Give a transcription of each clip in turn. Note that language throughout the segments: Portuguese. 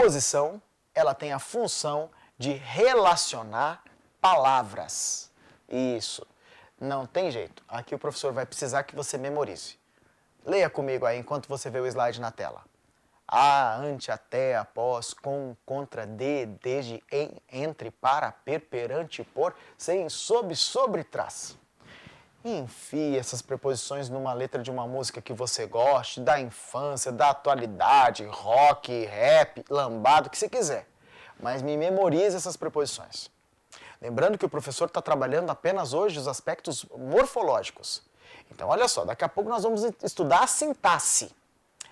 preposição, ela tem a função de relacionar palavras. Isso. Não tem jeito. Aqui o professor vai precisar que você memorize. Leia comigo aí enquanto você vê o slide na tela. A, ante, até, após, com, contra, de, desde, em, entre, para, perante, por, sem, sob, sobre, trás. Enfie essas preposições numa letra de uma música que você goste, da infância, da atualidade, rock, rap, lambado, o que você quiser. Mas me memorize essas preposições. Lembrando que o professor está trabalhando apenas hoje os aspectos morfológicos. Então, olha só, daqui a pouco nós vamos estudar a sintaxe.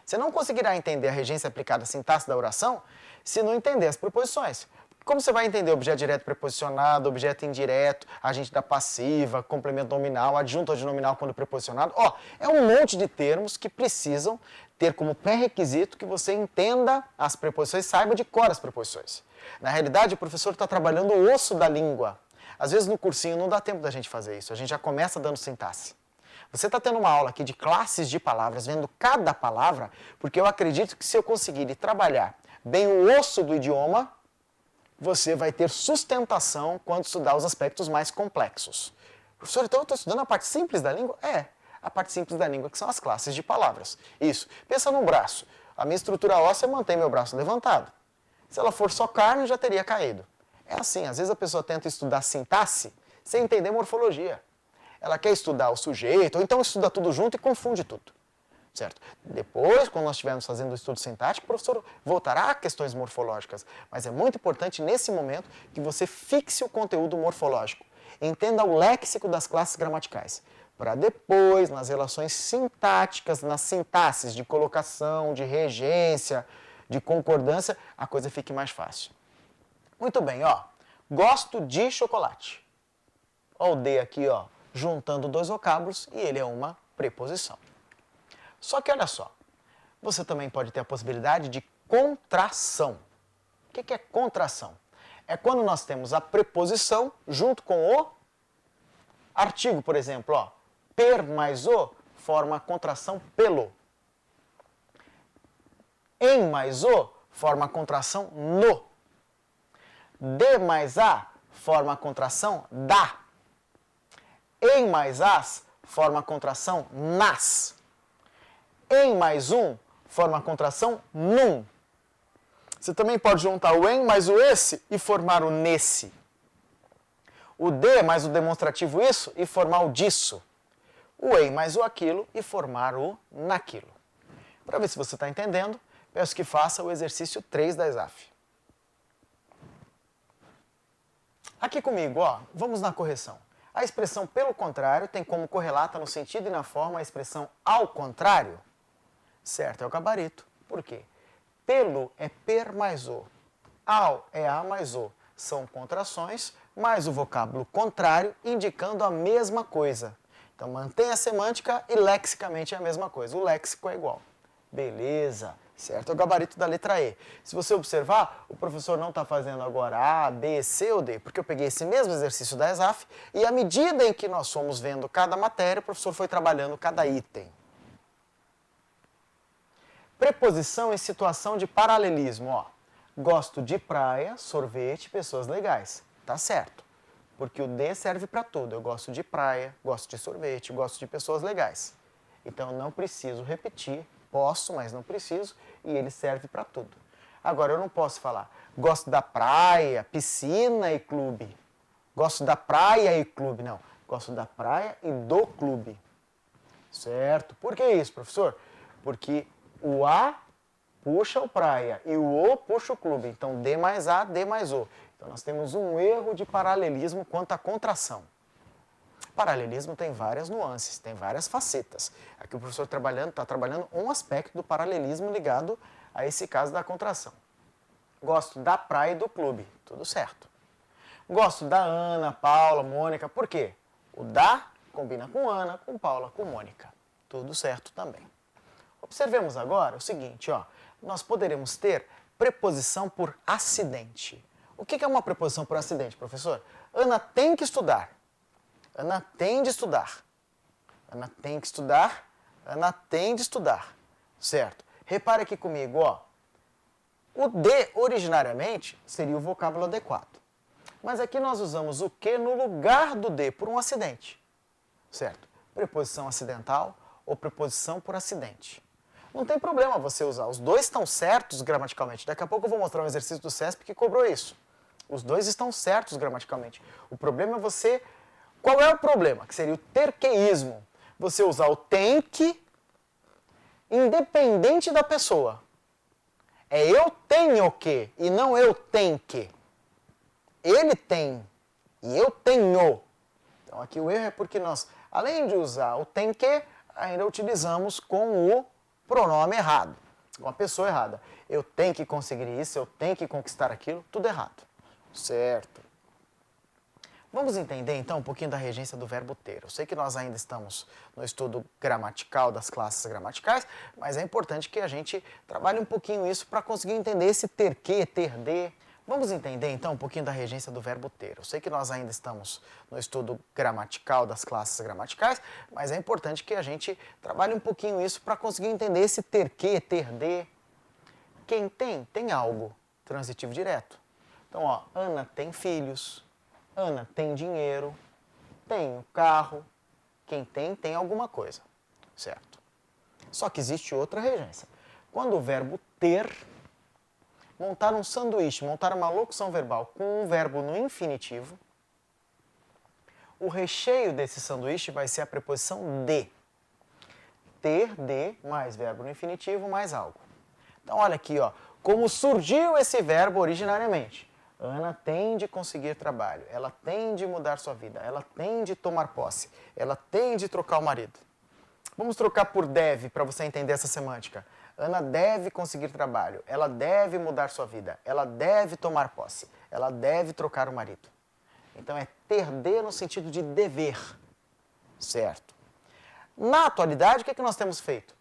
Você não conseguirá entender a regência aplicada à sintaxe da oração se não entender as preposições. Como você vai entender objeto direto preposicionado, objeto indireto, agente da passiva, complemento nominal, adjunto adnominal quando preposicionado? Ó, é um monte de termos que precisam ter como pré-requisito que você entenda as preposições, saiba de cor as preposições. Na realidade, o professor está trabalhando o osso da língua. Às vezes no cursinho não dá tempo da gente fazer isso, a gente já começa dando sintaxe. Você está tendo uma aula aqui de classes de palavras, vendo cada palavra, porque eu acredito que se eu conseguir trabalhar bem o osso do idioma, você vai ter sustentação quando estudar os aspectos mais complexos. Professor, então eu estou estudando a parte simples da língua? É, a parte simples da língua, que são as classes de palavras. Isso. Pensa no braço. A minha estrutura óssea mantém meu braço levantado. Se ela for só carne, já teria caído. É assim, às vezes a pessoa tenta estudar sintaxe sem entender morfologia. Ela quer estudar o sujeito, ou então estuda tudo junto e confunde tudo. Certo? Depois, quando nós estivermos fazendo o estudo sintático, o professor voltará a questões morfológicas. Mas é muito importante, nesse momento, que você fixe o conteúdo morfológico. Entenda o léxico das classes gramaticais. Para depois, nas relações sintáticas, nas sintaxes de colocação, de regência, de concordância, a coisa fique mais fácil. Muito bem, ó. Gosto de chocolate. Ó o de aqui, ó, juntando dois vocábulos e ele é uma preposição. Só que olha só, você também pode ter a possibilidade de contração. O que é contração? É quando nós temos a preposição junto com o artigo, por exemplo, ó, per mais o forma a contração pelo. Em mais o forma a contração no. De mais a forma a contração da. Em mais as forma a contração nas. Em mais um forma a contração num. Você também pode juntar o em mais o esse e formar o nesse. O de mais o demonstrativo isso e formar o disso. O em mais o aquilo e formar o naquilo. Para ver se você está entendendo, peço que faça o exercício 3 da ESAF. Aqui comigo, ó, vamos na correção. A expressão pelo contrário tem como correlata no sentido e na forma a expressão ao contrário? Certo, é o gabarito. Por quê? Pelo é per mais o. Ao é a mais o. São contrações, mais o vocábulo contrário, indicando a mesma coisa. Então, mantém a semântica e lexicamente é a mesma coisa. O léxico é igual. Beleza. Certo? É o gabarito da letra E. Se você observar, o professor não está fazendo agora A, B, C ou D, porque eu peguei esse mesmo exercício da ESAF e à medida em que nós fomos vendo cada matéria, o professor foi trabalhando cada item. Preposição em situação de paralelismo. Ó. Gosto de praia, sorvete, pessoas legais. Tá certo. Porque o de serve para tudo. Eu gosto de praia, gosto de sorvete, gosto de pessoas legais. Então eu não preciso repetir. Posso, mas não preciso. E ele serve para tudo. Agora eu não posso falar gosto da praia, piscina e clube. Gosto da praia e clube. Não. Gosto da praia e do clube. Certo? Por que isso, professor? Porque o A puxa o praia e o O puxa o clube. Então, D mais A, D mais O. Então, nós temos um erro de paralelismo quanto à contração. Paralelismo tem várias nuances, tem várias facetas. Aqui o professor está trabalhando um aspecto do paralelismo ligado a esse caso da contração. Gosto da praia e do clube. Tudo certo. Gosto da Ana, Paula, Mônica. Por quê? O da combina com Ana, com Paula, com Mônica. Tudo certo também. Observemos agora o seguinte, ó. Nós poderemos ter preposição por acidente. O que é uma preposição por acidente, professor? Ana tem que estudar. Ana tem de estudar. Ana tem que estudar. Ana tem de estudar. Certo? Repare aqui comigo, ó. O de, originariamente, seria o vocábulo adequado. Mas aqui nós usamos o que no lugar do de, por um acidente. Certo? Preposição acidental ou preposição por acidente. Não tem problema você usar. Os dois estão certos gramaticalmente. Daqui a pouco eu vou mostrar um exercício do CESP que cobrou isso. Os dois estão certos gramaticalmente. O problema é você... Qual é o problema? Que seria o terqueísmo. Você usar o tem que independente da pessoa. É eu tenho que e não eu tenho que. Ele tem e eu tenho. Então aqui o erro é porque nós, além de usar o tem que, ainda utilizamos com o pronome errado, com a pessoa errada. Eu tenho que conseguir isso, eu tenho que conquistar aquilo, tudo errado. Certo. Vamos entender então um pouquinho da regência do verbo ter. Eu sei que nós ainda estamos no estudo gramatical das classes gramaticais, mas é importante que a gente trabalhe um pouquinho isso para conseguir entender esse ter que, ter de. Vamos entender então um pouquinho da regência do verbo ter. Eu sei que nós ainda estamos no estudo gramatical das classes gramaticais, mas é importante que a gente trabalhe um pouquinho isso para conseguir entender esse ter que, ter de. Quem tem algo, transitivo direto. Então, ó, Ana tem filhos, Ana tem dinheiro, tem um carro. Quem tem alguma coisa, certo? Só que existe outra regência. Quando o verbo ter, montar um sanduíche, montar uma locução verbal com um verbo no infinitivo, o recheio desse sanduíche vai ser a preposição de. Ter, de, mais verbo no infinitivo, mais algo. Então, olha aqui, ó, como surgiu esse verbo originariamente. Ana tem de conseguir trabalho, ela tem de mudar sua vida, ela tem de tomar posse, ela tem de trocar o marido. Vamos trocar por deve para você entender essa semântica. Ana deve conseguir trabalho, ela deve mudar sua vida, ela deve tomar posse, ela deve trocar o marido. Então é ter de no sentido de dever, certo? Na atualidade, o que nós temos feito?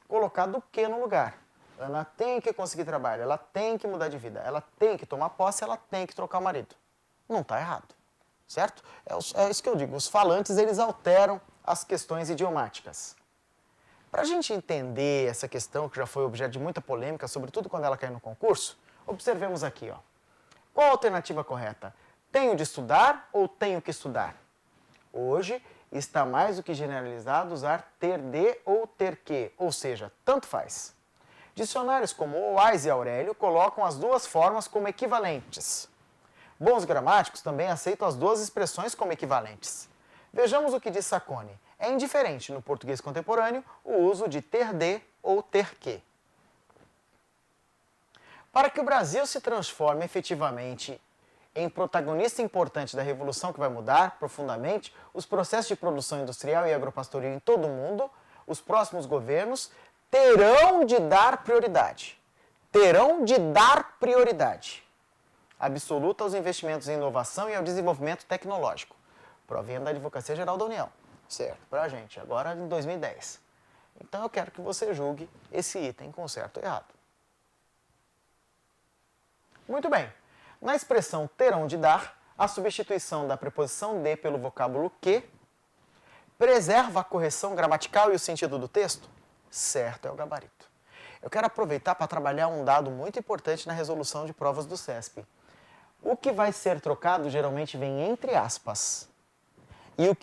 Colocado o que no lugar. Ana tem que conseguir trabalho, ela tem que mudar de vida, ela tem que tomar posse, ela tem que trocar o marido. Não está errado, certo? É isso que eu digo, os falantes eles alteram as questões idiomáticas. Para a gente entender essa questão, que já foi objeto de muita polêmica, sobretudo quando ela caiu no concurso, observemos aqui, ó. Qual a alternativa correta? Tenho de estudar ou tenho que estudar? Hoje está mais do que generalizado usar ter de ou ter que, ou seja, tanto faz. Dicionários como Oais e Aurélio colocam as duas formas como equivalentes. Bons gramáticos também aceitam as duas expressões como equivalentes. Vejamos o que diz Sacconi. É indiferente no português contemporâneo o uso de ter de ou ter que. Para que o Brasil se transforme efetivamente em protagonista importante da revolução que vai mudar profundamente os processos de produção industrial e agropastoril em todo o mundo, os próximos governos terão de dar prioridade. Terão de dar prioridade absoluta aos investimentos em inovação e ao desenvolvimento tecnológico. Provinha da Advocacia Geral da União. Certo, para a gente, agora em 2010. Então eu quero que você julgue esse item com certo ou errado. Muito bem. Na expressão terão de dar, a substituição da preposição de pelo vocábulo que preserva a correção gramatical e o sentido do texto? Certo, é o gabarito. Eu quero aproveitar para trabalhar um dado muito importante na resolução de provas do CESP. O que vai ser trocado geralmente vem entre aspas. E o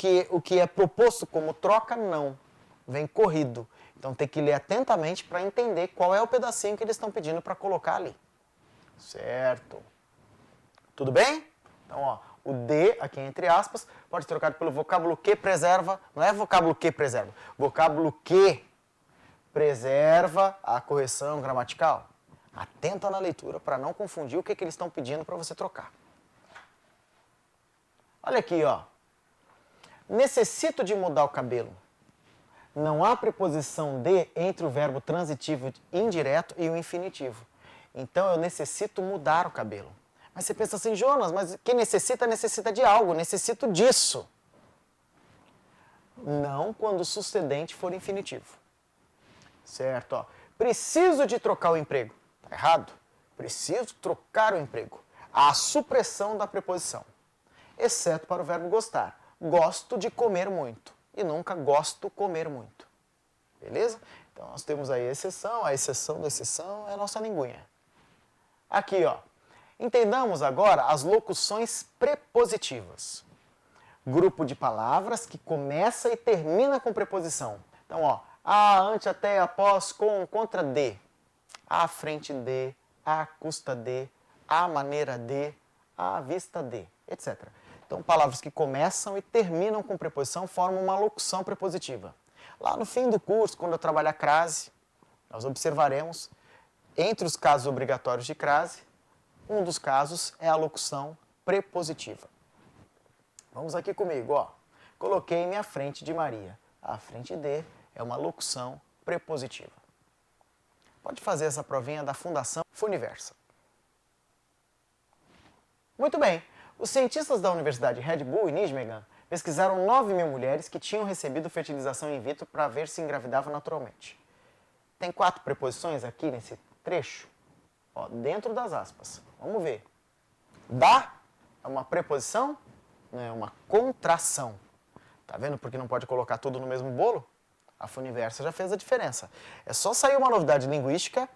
que é proposto como troca, não. Vem corrido. Então tem que ler atentamente para entender qual é o pedacinho que eles estão pedindo para colocar ali. Certo. Tudo bem? Então, ó, o de, aqui entre aspas, pode ser trocado pelo vocábulo que preserva. Não é vocábulo que preserva. Vocábulo que preserva a correção gramatical. Atenta na leitura para não confundir o que eles estão pedindo para você trocar. Olha aqui, ó. Necessito de mudar o cabelo. Não há preposição de entre o verbo transitivo indireto e o infinitivo. Então, eu necessito mudar o cabelo. Mas você pensa assim, Jonas, mas quem necessita, necessita de algo. Necessito disso. Não quando o sucedente for infinitivo. Certo, ó. Preciso de trocar o emprego. Está errado. Preciso trocar o emprego. Há a supressão da preposição. Exceto para o verbo gostar. Gosto de comer muito. E nunca gosto comer muito. Beleza? Então, nós temos aí a exceção da exceção é a nossa linguinha. Aqui, ó. Entendamos agora as locuções prepositivas. Grupo de palavras que começa e termina com preposição. Então, ó, a, ante, até, após, com, contra, de. À frente de, à custa de, à maneira de, à vista de, etc. Então, palavras que começam e terminam com preposição formam uma locução prepositiva. Lá no fim do curso, quando eu trabalhar crase, nós observaremos, entre os casos obrigatórios de crase, um dos casos é a locução prepositiva. Vamos aqui comigo, ó. Coloquei-me à frente de Maria. À frente de é uma locução prepositiva. Pode fazer essa provinha da Fundação Funiversa. Muito bem. Os cientistas da Universidade Red Bull e Nijmegen pesquisaram 9.000 mulheres que tinham recebido fertilização in vitro para ver se engravidavam naturalmente. Tem 4 preposições aqui nesse trecho, ó, dentro das aspas. Vamos ver. Da é uma preposição, não é uma contração. Tá vendo porque não pode colocar tudo no mesmo bolo? A Funiversa já fez a diferença. É só sair uma novidade linguística,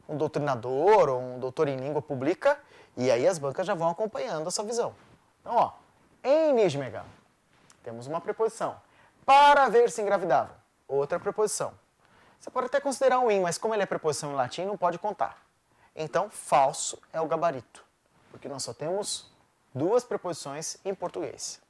um doutrinador ou um doutor em língua publica, e aí as bancas já vão acompanhando essa visão. Então, ó, em Nijmegen, temos uma preposição. Para ver se engravidavam. Outra preposição. Você pode até considerar um in, mas como ele é preposição em latim, não pode contar. Então, falso é o gabarito, porque nós só temos 2 preposições em português.